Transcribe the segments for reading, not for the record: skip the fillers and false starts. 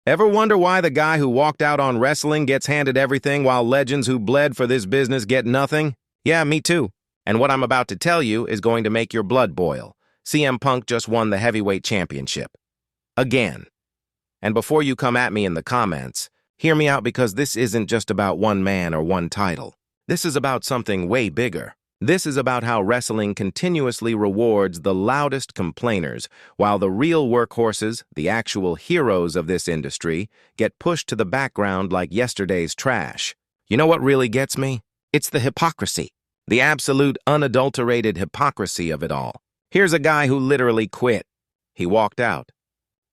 Ever wonder why the guy who walked out on wrestling gets handed everything while legends who bled for this business get nothing? Yeah, me too. And what I'm about to tell you is going to make your blood boil. CM Punk just won the heavyweight championship. Again. And before you come at me in the comments, hear me out because this isn't just about one man or one title. This is about something way bigger. This is about how wrestling continuously rewards the loudest complainers, while the real workhorses, the actual heroes of this industry, get pushed to the background like yesterday's trash. You know what really gets me? It's the hypocrisy. The absolute unadulterated hypocrisy of it all. Here's a guy who literally quit. He walked out.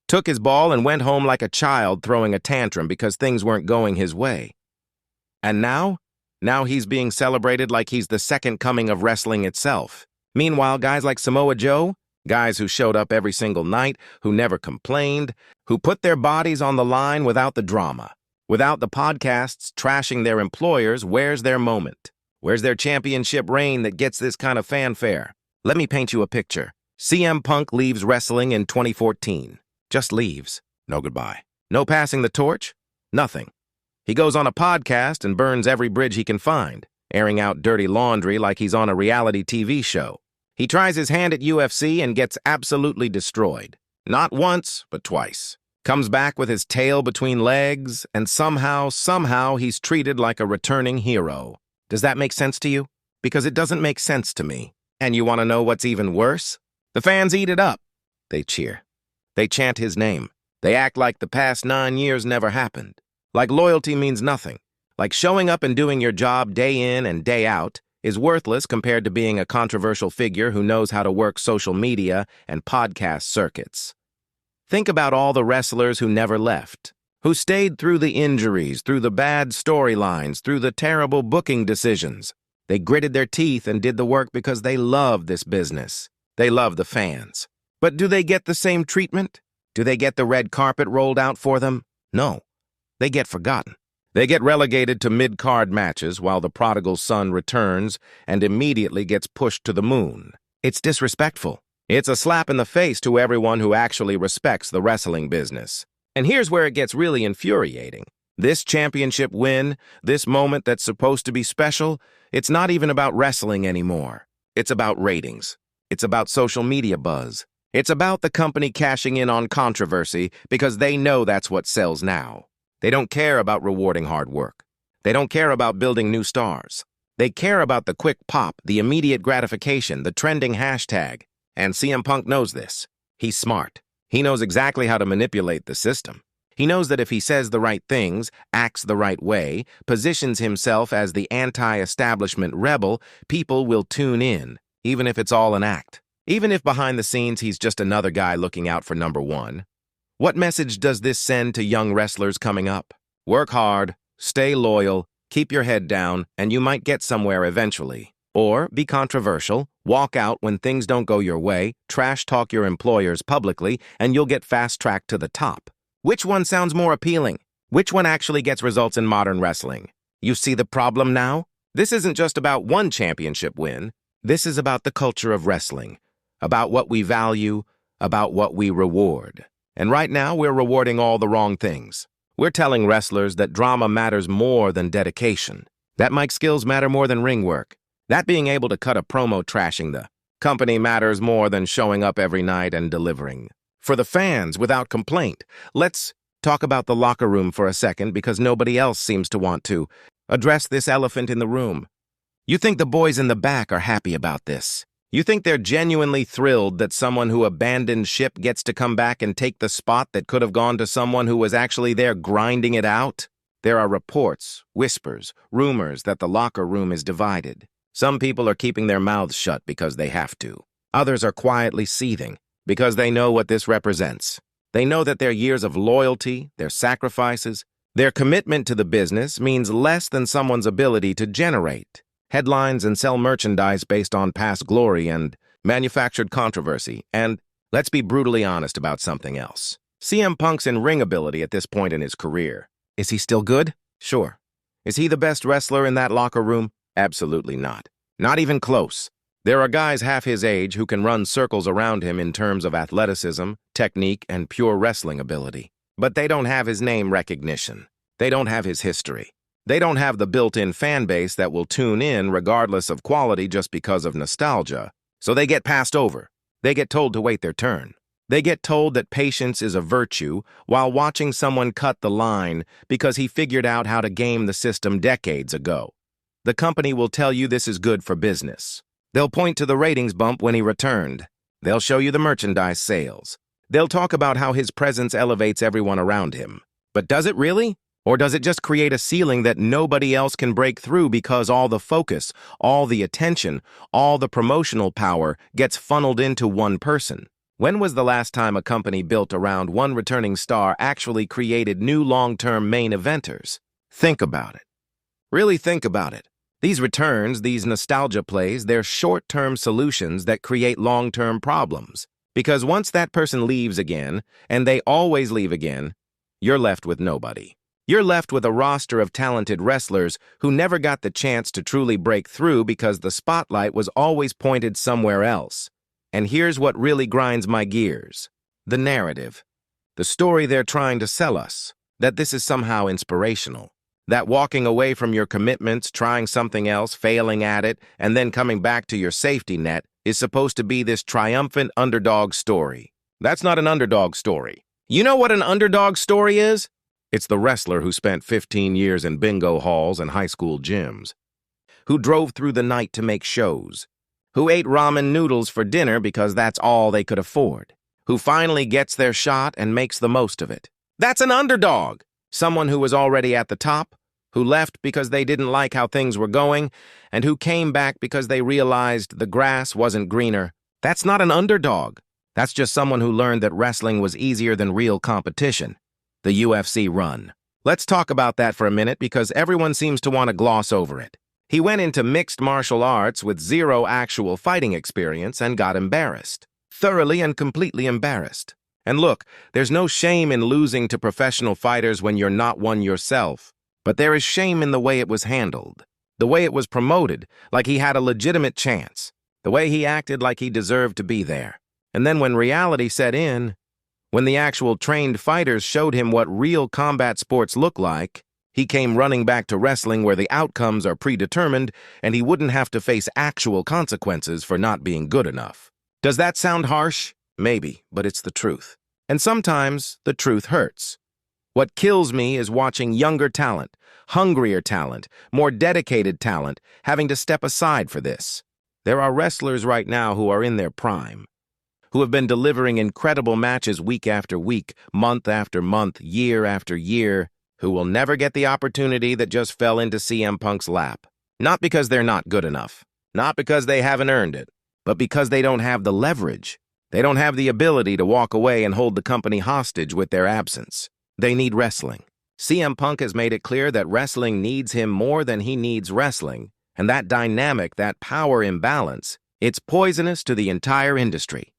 Took his ball and went home like a child throwing a tantrum because things weren't going his way. And now? Now he's being celebrated like he's the second coming of wrestling itself. Meanwhile, guys like Samoa Joe, guys who showed up every single night, who never complained, who put their bodies on the line without the drama, without the podcasts trashing their employers, where's their moment? Where's their championship reign that gets this kind of fanfare? Let me paint you a picture. CM Punk leaves wrestling in 2014. Just leaves. No goodbye. No passing the torch. Nothing. He goes on a podcast and burns every bridge he can find, airing out dirty laundry like he's on a reality TV show. He tries his hand at UFC and gets absolutely destroyed. Not once, but twice. Comes back with his tail between legs, and somehow he's treated like a returning hero. Does that make sense to you? Because it doesn't make sense to me. And you want to know what's even worse? The fans eat it up. They cheer. They chant his name. They act like the past 9 years never happened. Like loyalty means nothing. Like showing up and doing your job day in and day out is worthless compared to being a controversial figure who knows how to work social media and podcast circuits. Think about all the wrestlers who never left, who stayed through the injuries, through the bad storylines, through the terrible booking decisions. They gritted their teeth and did the work because they love this business. They love the fans. But do they get the same treatment? Do they get the red carpet rolled out for them? No. They get forgotten. They get relegated to mid-card matches while the prodigal son returns and immediately gets pushed to the moon. It's disrespectful. It's a slap in the face to everyone who actually respects the wrestling business. And here's where it gets really infuriating. This championship win, this moment that's supposed to be special, it's not even about wrestling anymore. It's about ratings. It's about social media buzz. It's about the company cashing in on controversy because they know that's what sells now. They don't care about rewarding hard work. They don't care about building new stars. They care about the quick pop, the immediate gratification, the trending hashtag. And CM Punk knows this. He's smart. He knows exactly how to manipulate the system. He knows that if he says the right things, acts the right way, positions himself as the anti-establishment rebel, people will tune in, even if it's all an act. Even if behind the scenes he's just another guy looking out for number one. What message does this send to young wrestlers coming up? Work hard, stay loyal, keep your head down, and you might get somewhere eventually. Or be controversial, walk out when things don't go your way, trash talk your employers publicly, and you'll get fast-tracked to the top. Which one sounds more appealing? Which one actually gets results in modern wrestling? You see the problem now? This isn't just about one championship win. This is about the culture of wrestling, about what we value, about what we reward. And right now, we're rewarding all the wrong things. We're telling wrestlers that drama matters more than dedication, that mic skills matter more than ring work, that being able to cut a promo trashing the company matters more than showing up every night and delivering. For the fans, without complaint, let's talk about the locker room for a second because nobody else seems to want to address this elephant in the room. You think the boys in the back are happy about this? You think they're genuinely thrilled that someone who abandoned ship gets to come back and take the spot that could have gone to someone who was actually there grinding it out? There are reports, whispers, rumors that the locker room is divided. Some people are keeping their mouths shut because they have to. Others are quietly seething because they know what this represents. They know that their years of loyalty, their sacrifices, their commitment to the business means less than someone's ability to generate headlines and sell merchandise based on past glory and manufactured controversy. And let's be brutally honest about something else. CM Punk's in-ring ability at this point in his career. Is he still good? Sure. Is he the best wrestler in that locker room? Absolutely not. Not even close. There are guys half his age who can run circles around him in terms of athleticism, technique, and pure wrestling ability. But they don't have his name recognition. They don't have his history. They don't have the built-in fan base that will tune in regardless of quality just because of nostalgia. So they get passed over. They get told to wait their turn. They get told that patience is a virtue while watching someone cut the line because he figured out how to game the system decades ago. The company will tell you this is good for business. They'll point to the ratings bump when he returned. They'll show you the merchandise sales. They'll talk about how his presence elevates everyone around him. But does it really? Or does it just create a ceiling that nobody else can break through because all the focus, all the attention, all the promotional power gets funneled into one person? When was the last time a company built around one returning star actually created new long-term main eventers? Think about it. Really think about it. These returns, these nostalgia plays, they're short-term solutions that create long-term problems. Because once that person leaves again, and they always leave again, you're left with nobody. You're left with a roster of talented wrestlers who never got the chance to truly break through because the spotlight was always pointed somewhere else. And here's what really grinds my gears. The narrative. The story they're trying to sell us. That this is somehow inspirational. That walking away from your commitments, trying something else, failing at it, and then coming back to your safety net is supposed to be this triumphant underdog story. That's not an underdog story. You know what an underdog story is? It's the wrestler who spent 15 years in bingo halls and high school gyms, who drove through the night to make shows, who ate ramen noodles for dinner because that's all they could afford, who finally gets their shot and makes the most of it. That's an underdog. Someone who was already at the top, who left because they didn't like how things were going, and who came back because they realized the grass wasn't greener. That's not an underdog. That's just someone who learned that wrestling was easier than real competition. The UFC run. Let's talk about that for a minute because everyone seems to want to gloss over it. He went into mixed martial arts with zero actual fighting experience and got embarrassed. Thoroughly and completely embarrassed. And look, there's no shame in losing to professional fighters when you're not one yourself. But there is shame in the way it was handled. The way it was promoted, like he had a legitimate chance. The way he acted like he deserved to be there. And then when reality set in, when the actual trained fighters showed him what real combat sports look like, he came running back to wrestling where the outcomes are predetermined and he wouldn't have to face actual consequences for not being good enough. Does that sound harsh? Maybe, but it's the truth. And sometimes the truth hurts. What kills me is watching younger talent, hungrier talent, more dedicated talent having to step aside for this. There are wrestlers right now who are in their prime, who have been delivering incredible matches week after week, month after month, year after year, who will never get the opportunity that just fell into CM Punk's lap. Not because they're not good enough, not because they haven't earned it, but because they don't have the leverage. They don't have the ability to walk away and hold the company hostage with their absence. They need wrestling. CM Punk has made it clear that wrestling needs him more than he needs wrestling, and that dynamic, that power imbalance, it's poisonous to the entire industry.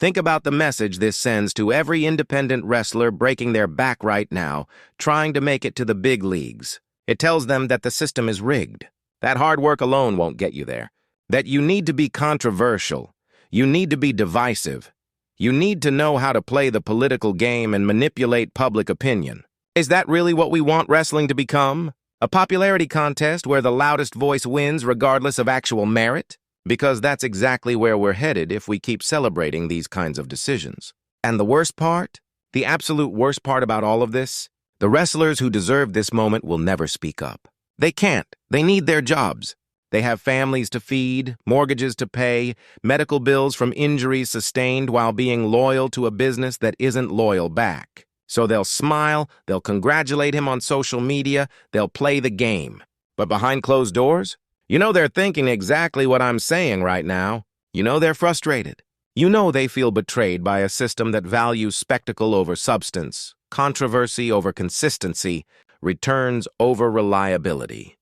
Think about the message this sends to every independent wrestler breaking their back right now, trying to make it to the big leagues. It tells them that the system is rigged. That hard work alone won't get you there. That you need to be controversial. You need to be divisive. You need to know how to play the political game and manipulate public opinion. Is that really what we want wrestling to become? A popularity contest where the loudest voice wins regardless of actual merit? Because that's exactly where we're headed if we keep celebrating these kinds of decisions. And the worst part, the absolute worst part about all of this, the wrestlers who deserve this moment will never speak up. They can't. They need their jobs. They have families to feed, mortgages to pay, medical bills from injuries sustained while being loyal to a business that isn't loyal back. So they'll smile, they'll congratulate him on social media, they'll play the game. But behind closed doors? You know they're thinking exactly what I'm saying right now. You know they're frustrated. You know they feel betrayed by a system that values spectacle over substance, controversy over consistency, returns over reliability.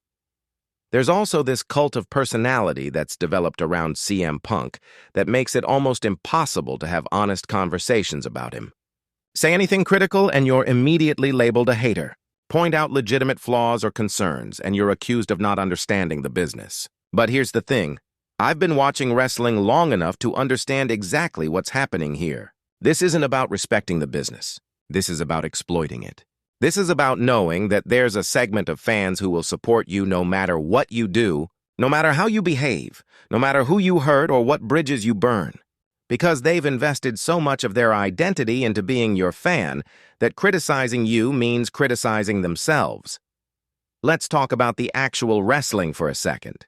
There's also this cult of personality that's developed around CM Punk that makes it almost impossible to have honest conversations about him. Say anything critical and you're immediately labeled a hater. Point out legitimate flaws or concerns, and you're accused of not understanding the business. But here's the thing. I've been watching wrestling long enough to understand exactly what's happening here. This isn't about respecting the business. This is about exploiting it. This is about knowing that there's a segment of fans who will support you no matter what you do, no matter how you behave, no matter who you hurt or what bridges you burn. Because they've invested so much of their identity into being your fan that criticizing you means criticizing themselves. Let's talk about the actual wrestling for a second.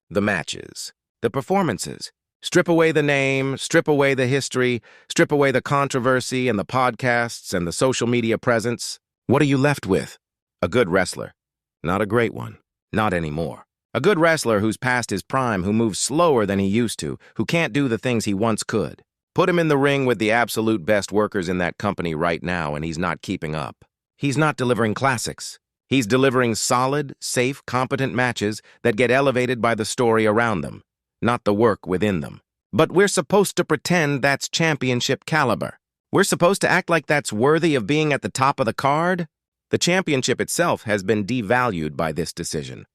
The matches, the performances. Strip away the name, strip away the history, strip away the controversy and the podcasts and the social media presence. What are you left with? A good wrestler. Not a great one. Not anymore. A good wrestler who's past his prime, who moves slower than he used to, who can't do the things he once could. Put him in the ring with the absolute best workers in that company right now, and he's not keeping up. He's not delivering classics. He's delivering solid, safe, competent matches that get elevated by the story around them, not the work within them. But we're supposed to pretend that's championship caliber. We're supposed to act like that's worthy of being at the top of the card? The championship itself has been devalued by this decision.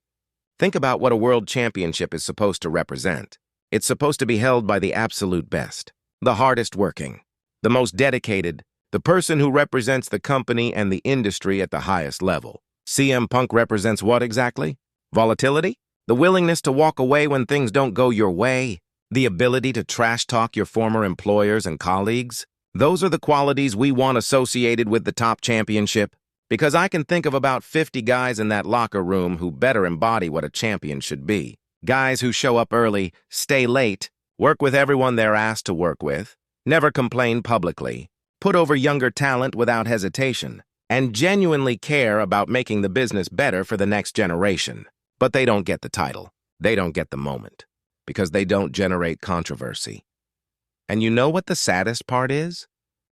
Think about what a world championship is supposed to represent. It's supposed to be held by the absolute best, the hardest working, the most dedicated, the person who represents the company and the industry at the highest level. CM Punk represents what exactly? Volatility? The willingness to walk away when things don't go your way? The ability to trash talk your former employers and colleagues? Those are the qualities we want associated with the top championship. Because I can think of about 50 guys in that locker room who better embody what a champion should be. Guys who show up early, stay late, work with everyone they're asked to work with, never complain publicly, put over younger talent without hesitation, and genuinely care about making the business better for the next generation. But they don't get the title. They don't get the moment. Because they don't generate controversy. And you know what the saddest part is?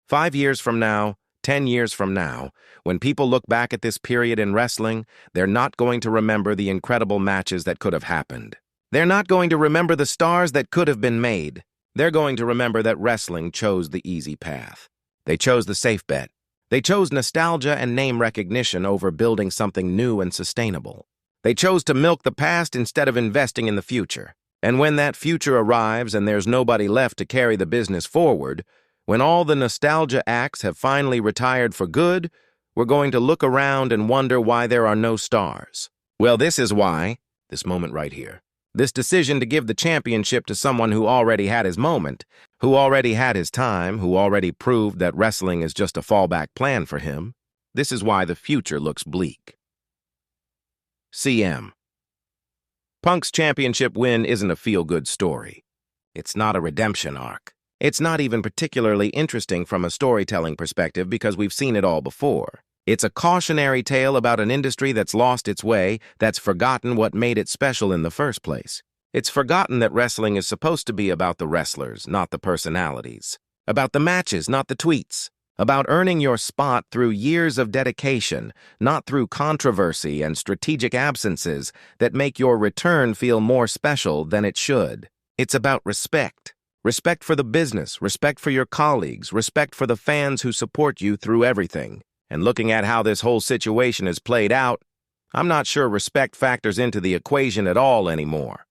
5 years from now, 10 years from now, when people look back at this period in wrestling, they're not going to remember the incredible matches that could have happened. They're not going to remember the stars that could have been made. They're going to remember that wrestling chose the easy path. They chose the safe bet. They chose nostalgia and name recognition over building something new and sustainable. They chose to milk the past instead of investing in the future. And when that future arrives and there's nobody left to carry the business forward, when all the nostalgia acts have finally retired for good, we're going to look around and wonder why there are no stars. Well, this is why, this moment right here, this decision to give the championship to someone who already had his moment, who already had his time, who already proved that wrestling is just a fallback plan for him, this is why the future looks bleak. CM. Punk's championship win isn't a feel-good story. It's not a redemption arc. It's not even particularly interesting from a storytelling perspective because we've seen it all before. It's a cautionary tale about an industry that's lost its way, that's forgotten what made it special in the first place. It's forgotten that wrestling is supposed to be about the wrestlers, not the personalities. About the matches, not the tweets. About earning your spot through years of dedication, not through controversy and strategic absences that make your return feel more special than it should. It's about respect. Respect for the business, respect for your colleagues, respect for the fans who support you through everything. And looking at how this whole situation is played out, I'm not sure respect factors into the equation at all anymore.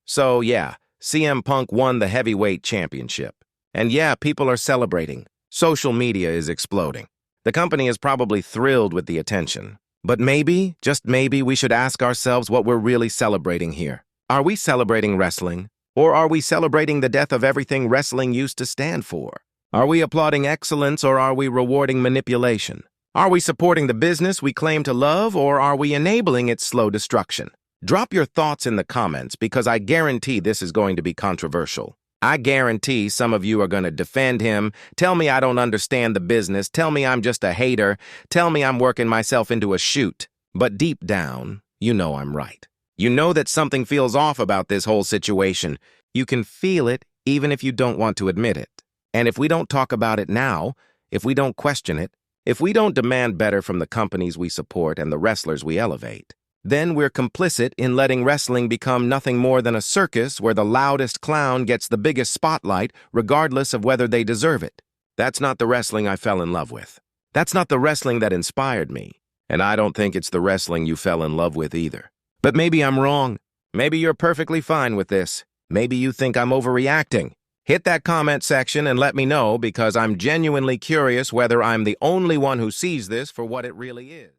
So yeah, CM Punk won the heavyweight championship. And yeah, people are celebrating. Social media is exploding. The company is probably thrilled with the attention. But maybe, just maybe, we should ask ourselves what we're really celebrating here. Are we celebrating wrestling? Or are we celebrating the death of everything wrestling used to stand for? Are we applauding excellence or are we rewarding manipulation? Are we supporting the business we claim to love or are we enabling its slow destruction? Drop your thoughts in the comments because I guarantee this is going to be controversial. I guarantee some of you are going to defend him, tell me I don't understand the business, tell me I'm just a hater, tell me I'm working myself into a shoot. But deep down, you know I'm right. You know that something feels off about this whole situation. You can feel it even if you don't want to admit it. And if we don't talk about it now, if we don't question it, if we don't demand better from the companies we support and the wrestlers we elevate, then we're complicit in letting wrestling become nothing more than a circus where the loudest clown gets the biggest spotlight regardless of whether they deserve it. That's not the wrestling I fell in love with. That's not the wrestling that inspired me. And I don't think it's the wrestling you fell in love with either. But maybe I'm wrong. Maybe you're perfectly fine with this. Maybe you think I'm overreacting. Hit that comment section and let me know because I'm genuinely curious whether I'm the only one who sees this for what it really is.